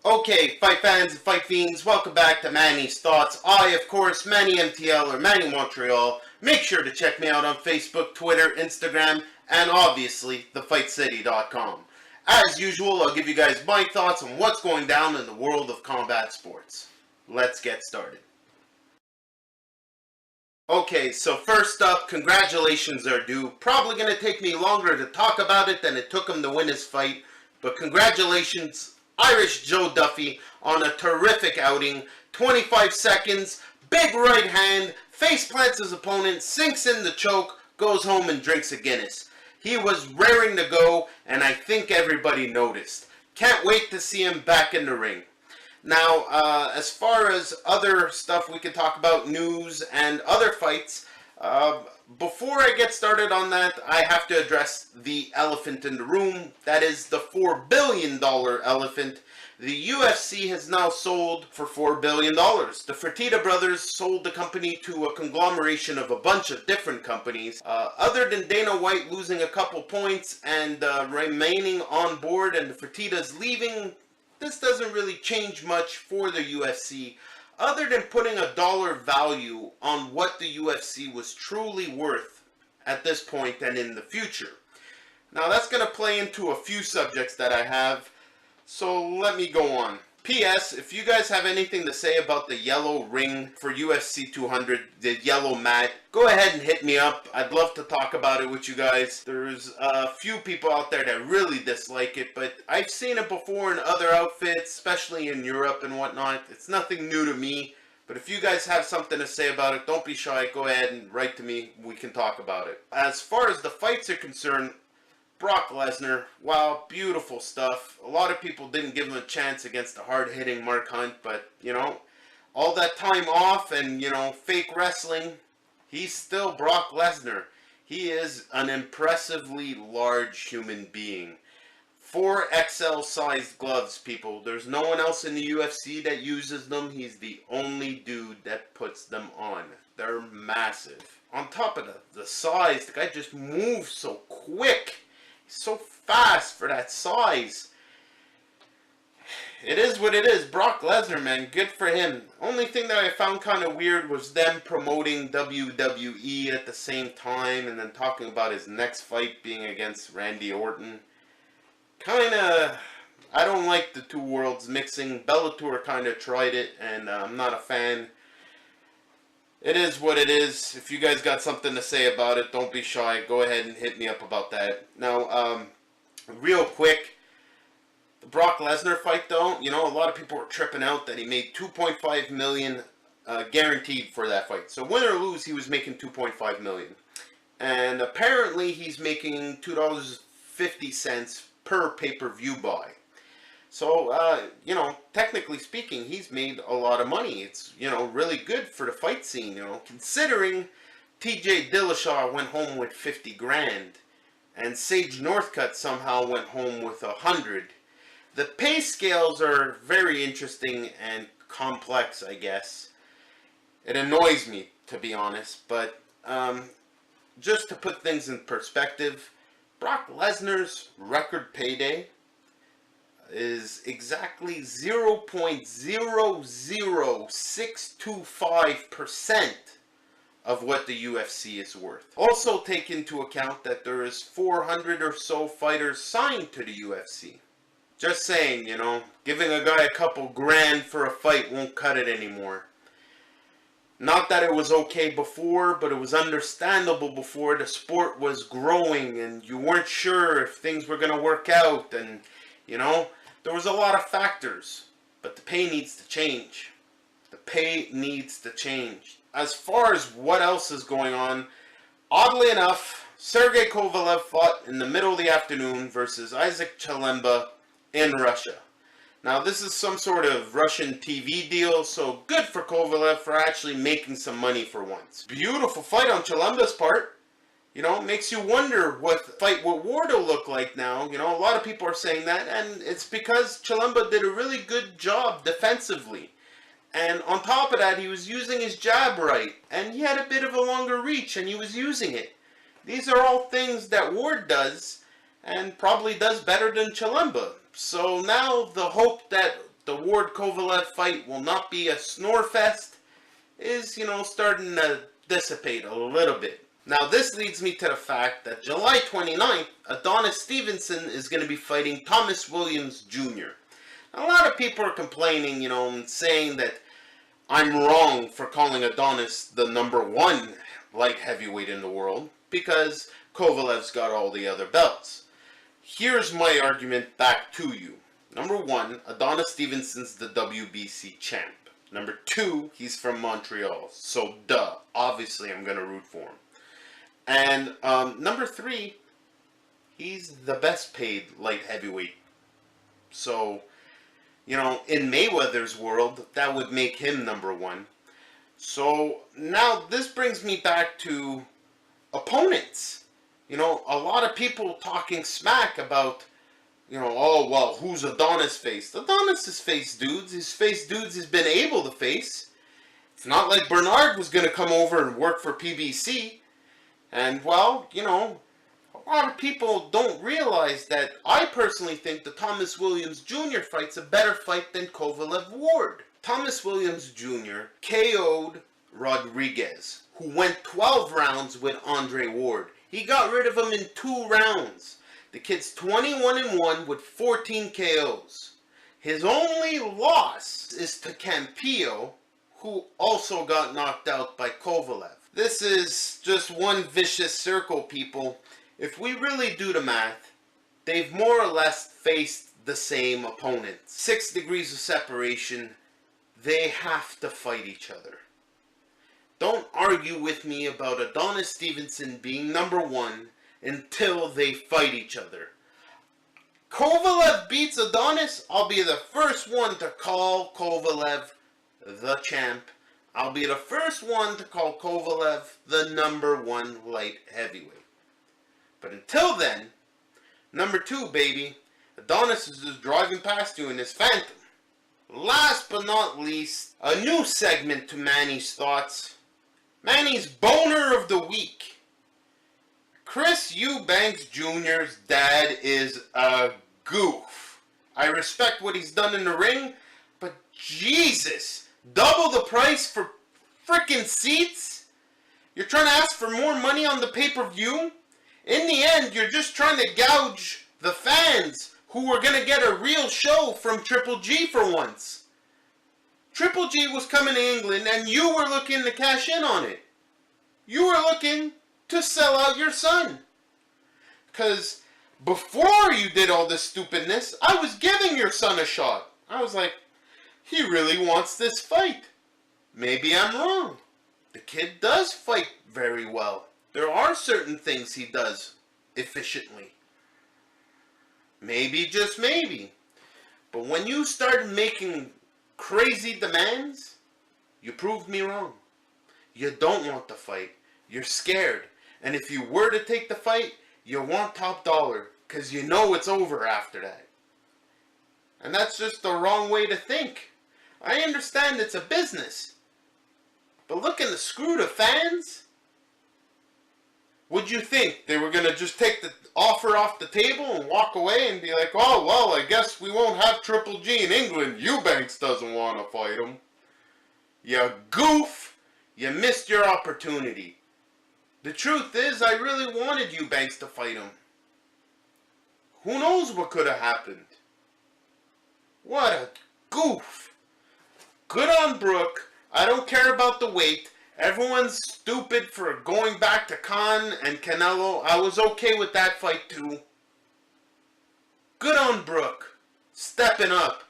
Okay, fight fans and fight fiends, welcome back to Manny's Thoughts. I, of course, Manny MTL or Manny Montreal. Make sure to check me out on Facebook, Twitter, Instagram, and obviously, thefightcity.com. As usual, I'll give you guys my thoughts on what's going down in the world of combat sports. Let's get started. Okay, so first up, congratulations are due. Probably going to take me longer to talk about it than it took him to win his fight, but congratulations, Irish Joe Duffy, on a terrific outing. 25 seconds, big right hand, face plants his opponent, sinks in the choke, goes home and drinks a Guinness. He was raring to go, and I think everybody noticed. Can't wait to see him back in the ring. Now, as far as other stuff we can talk about, news and other fights, before I get started on that, I have to address the elephant in the room. That is the $4 billion elephant. The UFC has now sold for $4 billion. The Fertitta brothers sold the company to a conglomeration of a bunch of different companies. Other than Dana White losing a couple points and remaining on board and the Fertittas leaving, this doesn't really change much for the UFC, other than putting a dollar value on what the UFC was truly worth at this point and in the future. Now that's going to play into a few subjects that I have, so let me go on. P.S. If you guys have anything to say about the yellow ring for UFC 200, the yellow mat, go ahead and hit me up. I'd love to talk about it with you guys. There's a few people out there that really dislike it, but I've seen it before in other outfits, especially in Europe and whatnot. It's nothing new to me, but if you guys have something to say about it, don't be shy. Go ahead and write to me. We can talk about it. As far as the fights are concerned, Brock Lesnar, wow, beautiful stuff. A lot of people didn't give him a chance against the hard-hitting Mark Hunt, but, you know, all that time off and, you know, fake wrestling, he's still Brock Lesnar. He is an impressively large human being. 4XL sized gloves, people. There's no one else in the UFC that uses them. He's the only dude that puts them on. They're massive. On top of the size, the guy just moves so quick. So fast for that size. It is what it is. Brock Lesnar, man, good for him. Only thing that I found kind of weird was them promoting WWE at the same time and then talking about his next fight being against Randy Orton. I don't like the two worlds mixing. Bellator kind of tried it and I'm not a fan. It is what it is. If you guys got something to say about it, don't be shy. Go ahead and hit me up about that. Now, real quick, the Brock Lesnar fight though, you know, a lot of people were tripping out that he made $2.5 million guaranteed for that fight. So win or lose, he was making $2.5 million. And apparently he's making $2.50 per pay-per-view buy. So, you know, technically speaking, he's made a lot of money. It's, you know, really good for the fight scene, you know, considering TJ Dillashaw went home with 50 grand and Sage Northcutt somehow went home with 100. The pay scales are very interesting and complex, I guess. It annoys me, to be honest, but just to put things in perspective, Brock Lesnar's record payday is exactly 0.00625% of what the UFC is worth. Also take into account that there is 400 or so fighters signed to the UFC. Just saying, you know, giving a guy a couple grand for a fight won't cut it anymore. Not that it was okay before, but it was understandable before. The sport was growing and you weren't sure if things were going to work out and, you know, there was a lot of factors, but the pay needs to change. The pay needs to change. As far as what else is going on, oddly enough, Sergey Kovalev fought in the middle of the afternoon versus Isaac Chilemba in Russia. Now this is some sort of Russian TV deal, so good for Kovalev for actually making some money for once. Beautiful fight on Chilemba's part. You know, it makes you wonder what the fight with Ward will look like now. You know, a lot of people are saying that, and it's because Chilemba did a really good job defensively. And on top of that, he was using his jab right, and he had a bit of a longer reach, and he was using it. These are all things that Ward does, and probably does better than Chilemba. So now the hope that the Ward Kovalev fight will not be a snore fest is, starting to dissipate a little bit. Now this leads me to the fact that July 29th, Adonis Stevenson is going to be fighting Thomas Williams Jr. A lot of people are complaining, and saying that I'm wrong for calling Adonis the #1 light heavyweight in the world because Kovalev's got all the other belts. Here's my argument back to you. Number 1, Adonis Stevenson's the WBC champ. Number 2, he's from Montreal, so obviously I'm going to root for him. And number 3, he's the best paid light heavyweight. So, in Mayweather's world, that would make him #1. So now this brings me back to opponents. A lot of people talking smack about, oh, well, who's Adonis faced? Adonis has faced dudes. He's faced dudes he's been able to face. It's not like Bernard was going to come over and work for PBC. And, well, a lot of people don't realize that I personally think the Thomas Williams Jr. fight's a better fight than Kovalev Ward. Thomas Williams Jr. KO'd Rodriguez, who went 12 rounds with Andre Ward. He got rid of him in 2 rounds. The kid's 21-1 with 14 KOs. His only loss is to Campillo, who also got knocked out by Kovalev. This is just one vicious circle, people. If we really do the math, they've more or less faced the same opponent. 6 degrees of separation. They have to fight each other. Don't argue with me about Adonis Stevenson being #1 until they fight each other. Kovalev beats Adonis, I'll be the first one to call Kovalev the champ. I'll be the first one to call Kovalev the #1 light heavyweight. But until then, #2, baby. Adonis is just driving past you in his Phantom. Last but not least, a new segment to Manny's thoughts. Manny's Boner of the Week. Chris Eubanks Jr.'s dad is a goof. I respect what he's done in the ring, but Jesus, double the price for frickin' seats? You're trying to ask for more money on the pay-per-view? In the end, you're just trying to gouge the fans who were going to get a real show from Triple G for once. Triple G was coming to England and you were looking to cash in on it. You were looking to sell out your son. Because before you did all this stupidness, I was giving your son a shot. I was like, he really wants this fight. Maybe I'm wrong. The kid does fight very well. There are certain things he does efficiently. Maybe, just maybe. But when you started making crazy demands, you proved me wrong. You don't want the fight. You're scared. And if you were to take the fight, you want top dollar. Because you know it's over after that. And that's just the wrong way to think. I understand it's a business. But looking to screw the fans? Would you think they were going to just take the offer off the table and walk away and be like, oh, well, I guess we won't have Triple G in England. Eubanks doesn't want to fight him. You goof. You missed your opportunity. The truth is, I really wanted Eubanks to fight him. Who knows what could have happened? What a goof. Good on Brooke. I don't care about the weight. Everyone's stupid for going back to Khan and Canelo. I was okay with that fight too. Good on Brooke. Stepping up.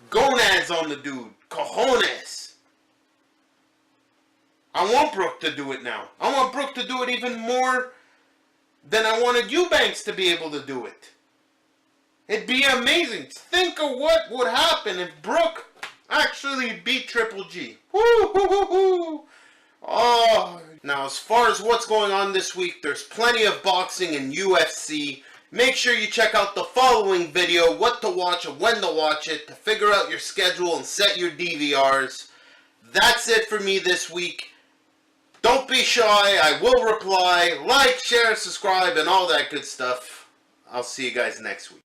Gonads on the dude. Cojones. I want Brooke to do it now. I want Brooke to do it even more than I wanted Eubanks to be able to do it. It'd be amazing. Think of what would happen if Brooke actually beat Triple G. Woo, hoo, hoo, hoo. Oh. Now, as far as what's going on this week, there's plenty of boxing and UFC. Make sure you check out the following video, what to watch and when to watch it, to figure out your schedule and set your DVRs. That's it for me this week. Don't be shy. I will reply. Like, share, subscribe, and all that good stuff. I'll see you guys next week.